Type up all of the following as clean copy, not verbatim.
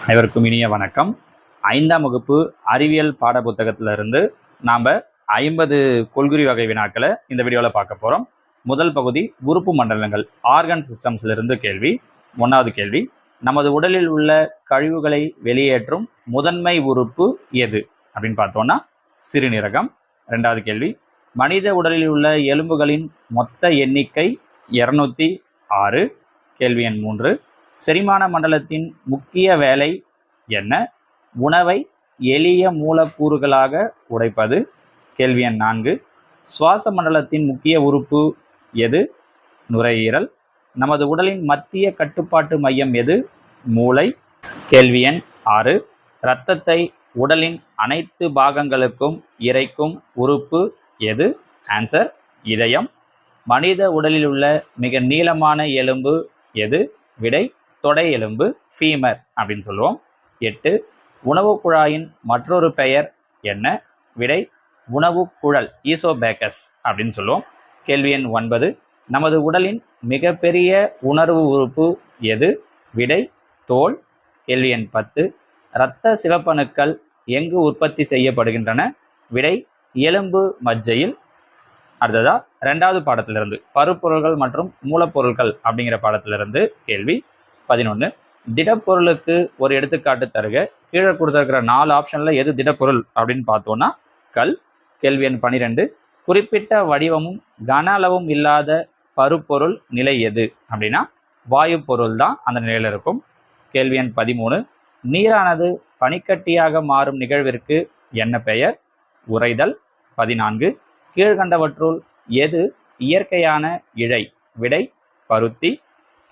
அனைவருக்கும் இனிய வணக்கம். 5ஆம் வகுப்பு அறிவியல் பாட புத்தகத்திலிருந்து நாம் 50 கொள்குறி வகை வினாக்களை இந்த வீடியோவில் பார்க்க போகிறோம். முதல் பகுதி உறுப்பு மண்டலங்கள், ஆர்கன் சிஸ்டம்ஸிலிருந்து கேள்வி. 1வது கேள்வி, நமது உடலில் உள்ள கழிவுகளை வெளியேற்றும் முதன்மை உறுப்பு எது அப்படின்னு பார்த்தோன்னா சிறுநீரகம். 2வது கேள்வி, மனித உடலில் உள்ள எலும்புகளின் மொத்த எண்ணிக்கை 206. கேள்வி எண் 3, செரிமான மண்டலத்தின் முக்கிய வேலை என்ன? உணவை எளிய மூலக்கூறுகளாக உடைப்பது. கேள்வி எண் 4, சுவாச மண்டலத்தின் முக்கிய உறுப்பு எது? நுரையீரல். நமது உடலின் மத்திய கட்டுப்பாட்டு மையம் எது? மூளை. கேள்வி எண் 6, இரத்தத்தை உடலின் அனைத்து பாகங்களுக்கும் இறைக்கும் உறுப்பு எது? ஆன்சர் இதயம். மனித உடலில் உள்ள மிக நீளமான எலும்பு எது? விடை தொடை எலும்பு, ஃபீமர் அப்படின்னு சொல்லுவோம். 8, உணவு குழாயின் மற்றொரு பெயர் என்ன? விடை உணவு குழல், ஈசோபேக்கஸ் அப்படின்னு சொல்லுவோம். கேள்வி எண் 9, நமது உடலின் மிகப்பெரிய உணர்வு உறுப்பு எது? விடை தோல். கேள்வி எண் 10, இரத்த சிவப்பணுக்கள் எங்கு உற்பத்தி செய்யப்படுகின்றன? விடை எலும்பு மஜ்ஜையில். அடுத்ததா 2வது பாடத்திலிருந்து பருப்பொருள்கள் மற்றும் மூலப்பொருட்கள் அப்படிங்கிற பாடத்திலிருந்து கேள்வி 11, திடப்பொருளுக்கு ஒரு எடுத்துக்காட்டு தருக. கீழே கொடுத்துருக்கிற 4 ஆப்ஷனில் எது திடப்பொருள் அப்படின்னு பார்த்தோன்னா கல். கேள்வி எண் 12, குறிப்பிட்ட வடிவமும் கன அளவும் இல்லாத பருப்பொருள் நிலை எது அப்படின்னா வாயு பொருள் தான் அந்த நிலையில் இருக்கும். கேள்வி எண் 13, நீரானது பனிக்கட்டியாக மாறும் நிகழ்விற்கு என்ன பெயர்? உறைதல். 14, கீழ்கண்டவற்றுள் எது இயற்கையான இழை? விடை பருத்தி.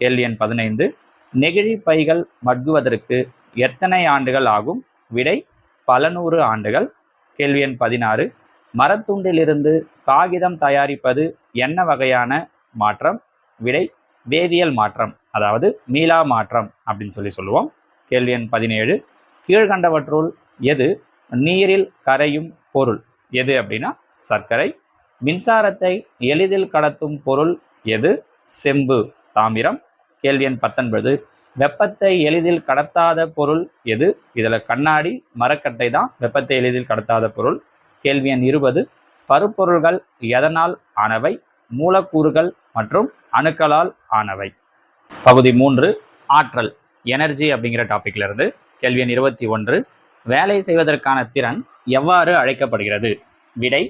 கேள்வி எண் 15, நெகிழி பைகள் மட்குவதற்கு எத்தனை ஆண்டுகள் ஆகும்? விடை பல நூறு ஆண்டுகள். கேள்வி எண் 16, மரத்துண்டிலிருந்து காகிதம் தயாரிப்பது என்ன வகையான மாற்றம்? விடை வேதியியல் மாற்றம், அதாவது மீளா மாற்றம் அப்படின்னு சொல்லுவோம். கேள்வி எண் 17, கீழ்கண்டவற்றுள் எது நீரில் கரையும் பொருள்? எது அப்படின்னா சர்க்கரை. மின்சாரத்தை எளிதில் கடத்தும் பொருள் எது? செம்பு, தாமிரம். கேள்வி எண் 19, வெப்பத்தை எளிதில் கடத்தாத பொருள் எது? இதில் கண்ணாடி, மரக்கட்டை தான் வெப்பத்தை எளிதில் கடத்தாத பொருள். கேள்வி எண் 20, பருப்பொருள்கள் எதனால் ஆனவை? மூலக்கூறுகள் மற்றும் அணுக்களால் ஆனவை. பகுதி 3, ஆற்றல், எனர்ஜி அப்படிங்கிற டாபிக்ல இருந்து கேள்வி எண் 21, வேலை செய்வதற்கான திறன் எவ்வாறு அழைக்கப்படுகிறது? விடை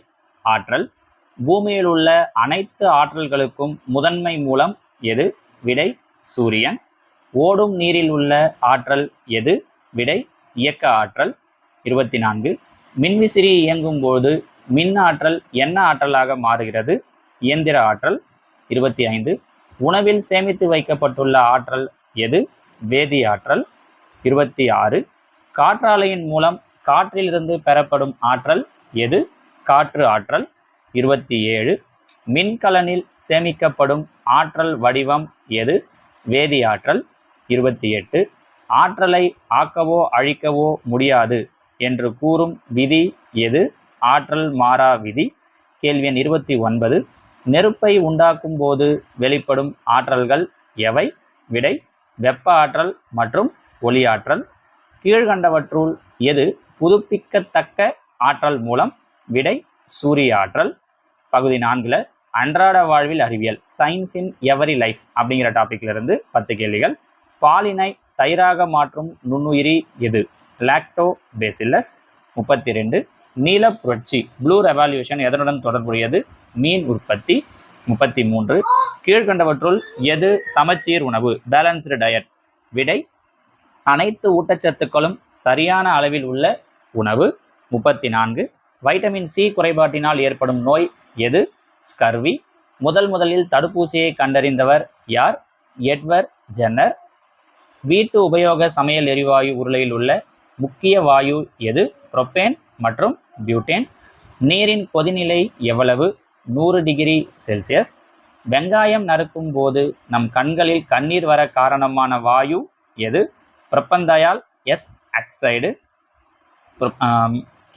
ஆற்றல். பூமியில் உள்ள அனைத்து ஆற்றல்களுக்கும் முதன்மை மூலம் எது? விடை சூரியன். ஓடும் நீரில் உள்ள ஆற்றல் எது? விடை இயக்க ஆற்றல். 24, மின்விசிறி இயங்கும் போது மின் ஆற்றல் என்ன ஆற்றலாக மாறுகிறது? இயந்திர ஆற்றல். 25, உணவில் சேமித்து வைக்கப்பட்டுள்ள ஆற்றல் எது? வேதி ஆற்றல். 26, காற்றாலையின் மூலம் காற்றிலிருந்து பெறப்படும் ஆற்றல் எது? காற்று ஆற்றல். 27, மின்கலனில் சேமிக்கப்படும் ஆற்றல் வடிவம் எது? வேதி ஆற்றல். 28, ஆற்றலை ஆக்கவோ அழிக்கவோ முடியாது என்று கூறும் விதி எது? ஆற்றல் மாறா விதி. கேள்வி எண் 29, நெருப்பை உண்டாக்கும் போது வெளிப்படும் ஆற்றல்கள் எவை? விடை வெப்ப ஆற்றல் மற்றும் ஒளி ஆற்றல். கீழ்கண்டவற்றுள் எது புதுப்பிக்கத்தக்க ஆற்றல் மூலம்? விடை சூரிய ஆற்றல். பகுதி 4, அன்றாட வாழ்வில் அறிவியல், சயின்ஸ் இன் எவரி லைஃப் அப்படிங்கிற டாபிக்ல இருந்து 10 கேள்விகள். பாலினை தயிராக மாற்றும் நுண்ணுயிரி எது? Lacto bacillus. 32, நீல புரட்சி, ப்ளூ ரெவல்யூஷன் எதனுடன் தொடர்புடையது? மீன் உற்பத்தி. 33, கீழ்கண்டவற்றுள் எது சமச்சீர் உணவு? Balanced diet. விடை அனைத்து ஊட்டச்சத்துக்களும் சரியான அளவில் உள்ள உணவு. 34, வைட்டமின் சி குறைபாட்டினால் ஏற்படும் நோய் எது? ஸ்கர்வி. முதலில் தடுப்பூசியை கண்டறிந்தவர் யார்? Edward Jenner. வீட்டு உபயோக சமையல் எரிவாயு உருளையில் உள்ள முக்கிய வாயு எது? புரோப்பேன் மற்றும் பியூட்டேன். நீரின் கொதிநிலை எவ்வளவு? 100 டிகிரி செல்சியஸ். வெங்காயம் நறுக்கும் போது நம் கண்களில் கண்ணீர் வர காரணமான வாயு எது? புரப்பந்தாயால் எஸ் ஆக்சைடு.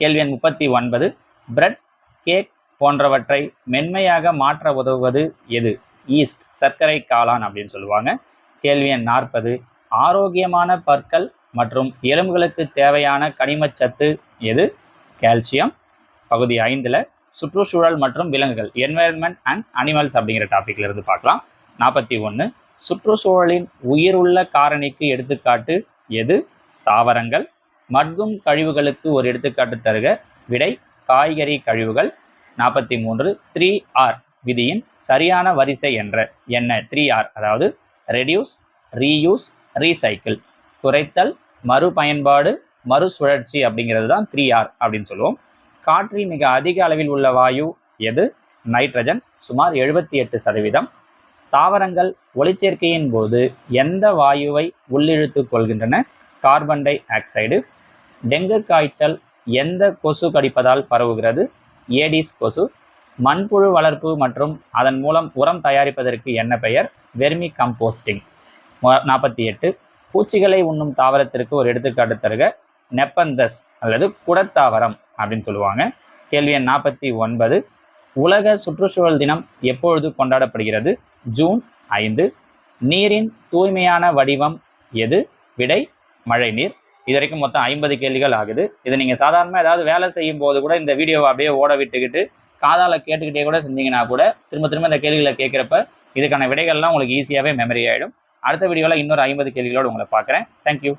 கேள்வி எண் 39, பிரெட், கேக் போன்றவற்றை மென்மையாக மாற்ற உதவுவது எது? ஈஸ்ட், சர்க்கரை காளான் அப்படின்னு சொல்லுவாங்க. கேள்வி எண் 40, ஆரோக்கியமான பற்கள் மற்றும் எலும்புகளுக்கு தேவையான கனிமச்சத்து எது? கால்சியம். பகுதி 5ல் சுற்றுச்சூழல் மற்றும் விலங்குகள் என்வைரன்மெண்ட் அண்ட் அனிமல்ஸ் அப்படிங்கிற டாபிக்ல இருந்து பார்க்கலாம். 41 சுற்றுச்சூழலின் உயிருள்ள காரணிக்கு எடுத்துக்காட்டு எது? தாவரங்கள். மட்கும் கழிவுகளுக்கு ஒரு எடுத்துக்காட்டு தருக. விடை காய்கறி கழிவுகள். 43 3R விதியின் சரியான வரிசை என்ன? 3R அதாவது ரெடியூஸ், ரீயூஸ், ரீசைக்கிள். குறைத்தல், மறுபயன்பாடு, மறுசுழற்சி அப்படிங்கிறது தான் 3R அப்படின்னு சொல்லுவோம். காற்றில் மிக அதிக அளவில் உள்ள வாயு எது? நைட்ரஜன், சுமார் 78%. தாவரங்கள் ஒளிச்சேர்க்கையின் போது எந்த வாயுவை உள்ளிழுத்து கொள்கின்றன? Carbon di oxide. டெங்கு காய்ச்சல் எந்த கொசு கடிப்பதால் பரவுகிறது? ஏடிஸ் கொசு. மண்புழு வளர்ப்பு மற்றும் அதன் மூலம் உரம் தயாரிப்பதற்கு என்ன பெயர்? Vermi composting. 48 பூச்சிகளை உண்ணும் தாவரத்திற்கு ஒரு எடுத்துக்காட்டு தருக. நெப்பந்தஸ் அல்லது குடத்தாவரம் அப்படின்னு சொல்லுவாங்க. கேள்வி எண் 49 உலக சுற்றுச்சூழல் தினம் எப்பொழுது கொண்டாடப்படுகிறது? ஜூன் 5. நீரின் தூய்மையான வடிவம் எது? விடை மழைநீர். இது வரைக்கும் மொத்தம் 50 கேள்விகள் ஆகுது. இது நீங்கள் சாதாரணமாக ஏதாவது வேலை செய்யும் போது கூட இந்த வீடியோவை அப்படியே ஓட விட்டுக்கிட்டு காதால் கேட்டுக்கிட்டே கூட செஞ்சீங்கன்னா கூட திரும்ப திரும்ப இந்த கேள்விகளை கேட்குறப்ப இதுக்கான விடைகள்லாம் உங்களுக்கு ஈஸியாகவே மெமரி ஆகிடும். அடுத்த வீடியோவில் இன்னொரு 50 கேள்விகளோடு உங்களை பார்க்குறேன். தேங்க்யூ.